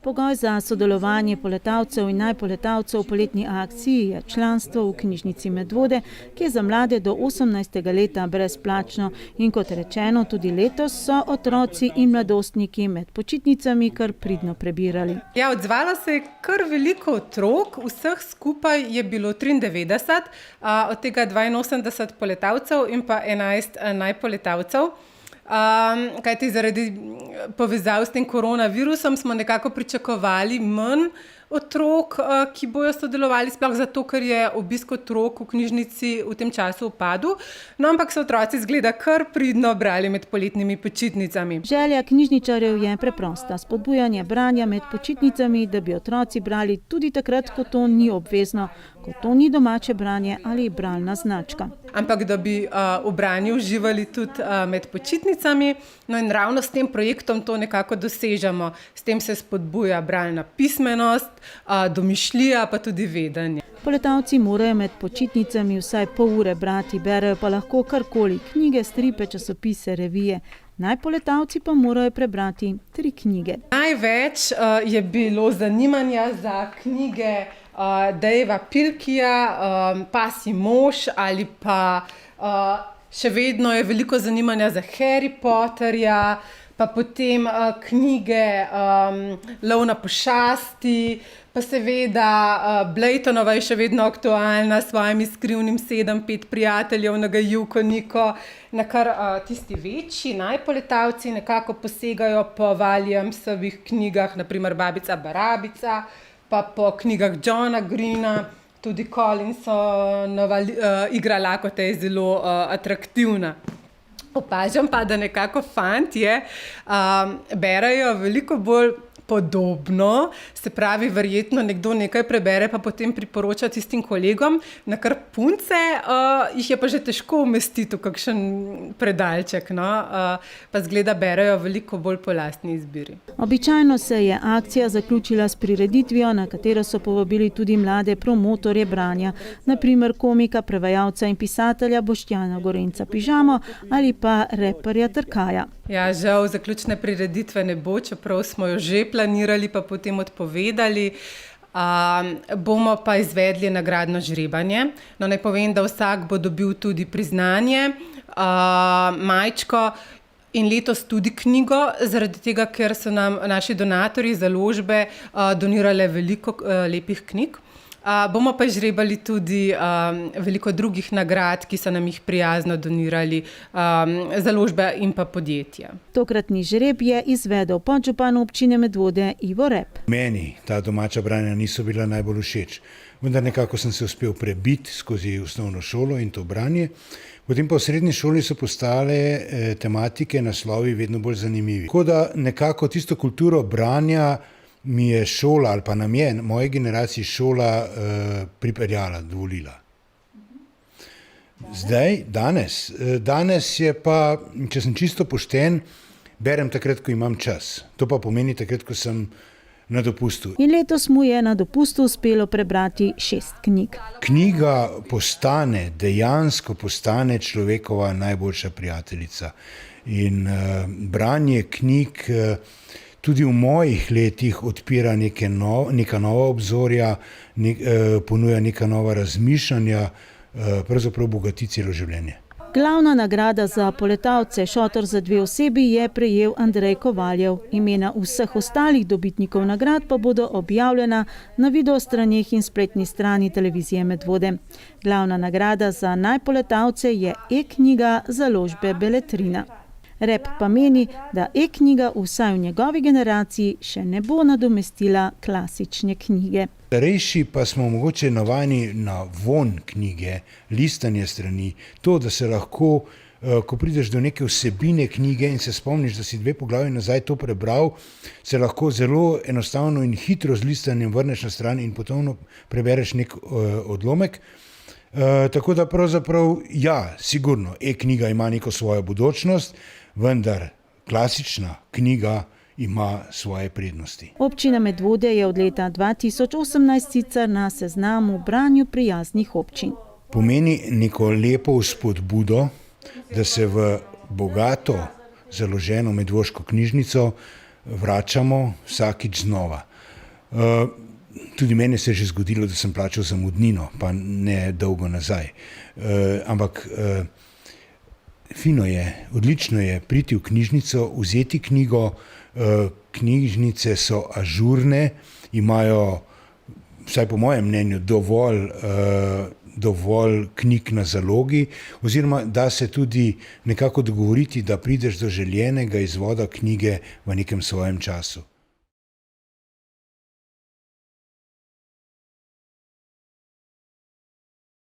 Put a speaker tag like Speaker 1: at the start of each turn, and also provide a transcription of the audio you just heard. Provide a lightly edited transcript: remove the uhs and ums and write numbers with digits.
Speaker 1: Pogoj za sodelovanje poletavcev in najpoletavcev v poletni akciji je članstvo v knjižnici Medvode, ki je za mlade do 18. leta brezplačno in kot rečeno, tudi letos so otroci in mladostniki med počitnicami kar pridno prebirali.
Speaker 2: Ja, odzvalo se je kar veliko otrok, vseh skupaj je bilo 93, od tega 82 poletavcev in pa 11 najpoletavcev. Kajti zaradi povezav s tem koronavirusom smo nekako pričakovali manj otrok, ki bojo sodelovali, sploh zato, ker je obisk otrok v knjižnici v tem času upadel. No, ampak so otroci izgleda kar pridno brali med poletnimi počitnicami.
Speaker 1: Želja knjižničarjev je preprosta: spodbujanje branja med počitnicami, da bi otroci brali tudi takrat, ko to ni obvezno, ko to ni domače branje ali bralna značka.
Speaker 2: Ampak da bi v branju uživali tudi med počitnicami. No in ravno s tem projektom to nekako dosežemo. S tem se spodbuja bralna pismenost, domišljija pa tudi vedenje.
Speaker 1: Poletavci morajo med počitnicami vsaj pol ure brati, berejo pa lahko karkoli: knjige, stripe, časopise, revije. Najpoletavci pa morajo prebrati 3 knjige.
Speaker 2: Največ je bilo zanimanja za knjige Davea Pilkeyja, Pasji mož, ali pa še vedno je veliko zanimanja za Harry Potterja, pa potem knjige Lov na pošasti, pa seveda Blaytonova je še vedno aktualna s svojimi Skrivnim 7, 5 prijateljev, Nagaju Koniko, na kar tisti večji najpoletavci nekako posegajo po Williamsovih knjigah, naprimer Babica Barabica, pa po knjigah Johna Greena, tudi Collinsonova Igra lakote je zelo atraktivna. Opažam pa, da nekako fantje berajo veliko bolj podobno, se pravi, verjetno nekdo nekaj prebere, pa potem priporoča tistim kolegom, na kar punce jih je pa že težko umestiti v kakšen predalček, no? Pa zgleda berejo veliko bolj po lastni izbiri.
Speaker 1: Običajno se je akcija zaključila s prireditvijo, na katero so povabili tudi mlade promotorje branja, naprimer komika, prevajalca in pisatelja Boštjana Gorenca Pižamo ali pa reperja Trkaja.
Speaker 2: Ja, žal zaključne prireditve ne bo, čeprav smo jo že planirali, pa potem odpovedali. Bomo pa izvedli nagradno žrebanje. No, naj povem, da vsak bo dobil tudi priznanje, majčko in letos tudi knjigo, zaradi tega, ker so nam naši donatorji založbe donirale veliko lepih knjig. Bomo pa žrebali tudi veliko drugih nagrad, ki so nam jih prijazno donirali založbe in pa podjetja.
Speaker 1: Tokratni žreb je izvedel podžupan občine Medvode Ivo Rep.
Speaker 3: Meni ta domača branja niso bila najbolj všeč, vendar nekako sem se uspel prebiti skozi osnovno šolo in to branje. Potem pa v srednji šoli so postale tematike, naslovi vedno bolj zanimivi. Tako da nekako tisto kulturo branja mi je šola, ali pa nam je, moje generaciji šola pripeljala, dovolila. Zdaj, danes je pa, če sem čisto pošten, berem takrat, ko imam čas. To pa pomeni takrat, ko sem na dopustu.
Speaker 1: In letos mu je na dopustu uspelo prebrati 6 knjig.
Speaker 3: Knjiga dejansko postane človekova najboljša prijateljica. In branje knjig tudi v mojih letih odpira neka nova obzorja, ponuja neka nova razmišljanja, pravzaprav bogati celo življenje.
Speaker 1: Glavna nagrada za poletavce, šotor za 2 osebi, je prejel Andrej Kovaljev. Imena vseh ostalih dobitnikov nagrad pa bodo objavljena na videostraneh in spletni strani televizije Medvode. Glavna nagrada za najpoletavce je e-knjiga založbe Beletrina. Rep pa meni, da e-knjiga vsaj v njegovi generaciji še ne bo nadomestila klasične knjige.
Speaker 3: Starejši pa smo mogoče navajeni na vonj knjige, listanje strani, to, da se lahko, ko prideš do neke vsebine knjige in se spomniš, da si 2 poglavji nazaj to prebral, se lahko zelo enostavno in hitro z listanjem vrneš na stran in ponovno prebereš nek odlomek. Tako da pravzaprav, ja, sigurno, e-knjiga ima neko svojo bodočnost, vendar klasična knjiga ima svoje prednosti.
Speaker 1: Občina Medvode je od leta 2018 sicer na seznamu branju prijaznih občin.
Speaker 3: Pomeni neko lepo vzpodbudo, da se v bogato založeno medvoško knjižnico vračamo vsakič znova. Tudi meni se je že zgodilo, da sem plačal zamudnino, pa ne dolgo nazaj. Ampak fino je, odlično je priti v knjižnico, vzeti knjigo. Knjižnice so ažurne, imajo, vsaj po mojem mnenju, dovolj knjig na zalogi, oziroma da se tudi nekako dogovoriti, da prideš do željenega izvoda knjige v nekem svojem času.